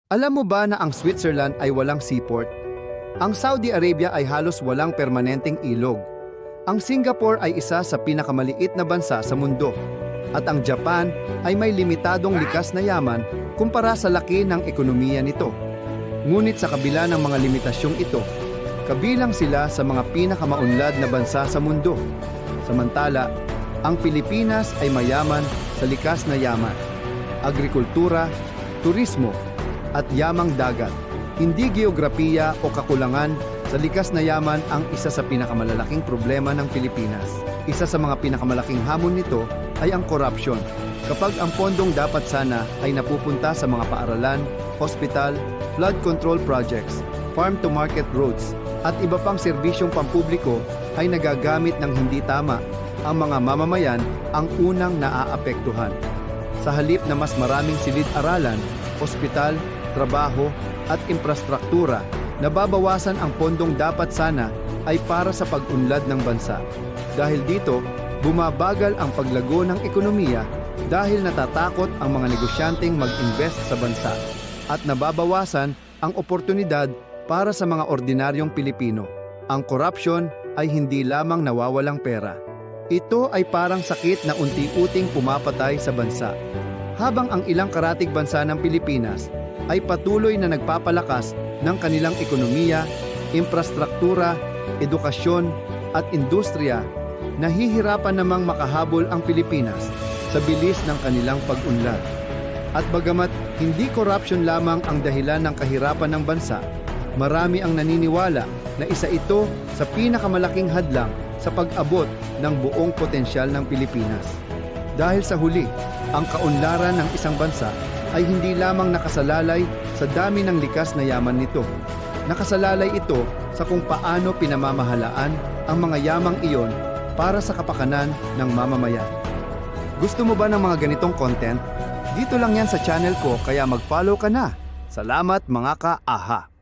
Alam mo ba na ang Switzerland ay walang seaport? Ang Saudi Arabia ay halos walang permanenteng ilog. Ang Singapore ay isa sa pinakamaliit na bansa sa mundo. At ang Japan ay may limitadong likas na yaman kumpara sa laki ng ekonomiya nito. Ngunit sa kabila ng mga limitasyong ito, kabilang sila sa mga pinakamaunlad na bansa sa mundo. Samantala, ang Pilipinas ay mayaman sa likas na yaman, agrikultura, turismo, at yamang dagat. Hindi geografiya o kakulangan sa likas na yaman ang isa sa pinakamalalaking problema ng Pilipinas. Isa sa mga pinakamalaking hamon nito ay ang korupsyon. Kapag ang pondong dapat sana ay napupunta sa mga paaralan, hospital, flood control projects, farm-to-market roads, at iba pang serbisyong pampubliko ay nagagamit ng hindi tama, ang mga mamamayan ang unang naaapektuhan. Sa halip na mas maraming silid-aralan, ospital, trabaho, at infrastruktura, nababawasan ang pondong dapat sana ay para sa pag-unlad ng bansa. Dahil dito, bumabagal ang paglago ng ekonomiya dahil natatakot ang mga negosyanteng mag-invest sa bansa at nababawasan ang oportunidad para sa mga ordinaryong Pilipino. Ang korupsyon ay hindi lamang nawawalang pera. Ito ay parang sakit na unti-uting pumapatay sa bansa. Habang ang ilang karatig bansa ng Pilipinas ay patuloy na nagpapalakas ng kanilang ekonomiya, infrastruktura, edukasyon at industriya, nahihirapan namang makahabol ang Pilipinas sa bilis ng kanilang pag-unlad. At bagamat hindi korupsyon lamang ang dahilan ng kahirapan ng bansa, marami ang naniniwala na isa ito sa pinakamalaking hadlang sa pag-abot ng buong potensyal ng Pilipinas. Dahil sa huli, ang kaunlaran ng isang bansa ay hindi lamang nakasalalay sa dami ng likas na yaman nito. Nakasalalay ito sa kung paano pinamamahalaan ang mga yamang iyon para sa kapakanan ng mamamayan. Gusto mo ba ng mga ganitong content? Dito lang yan sa channel ko kaya mag-follow ka na. Salamat mga ka-aha!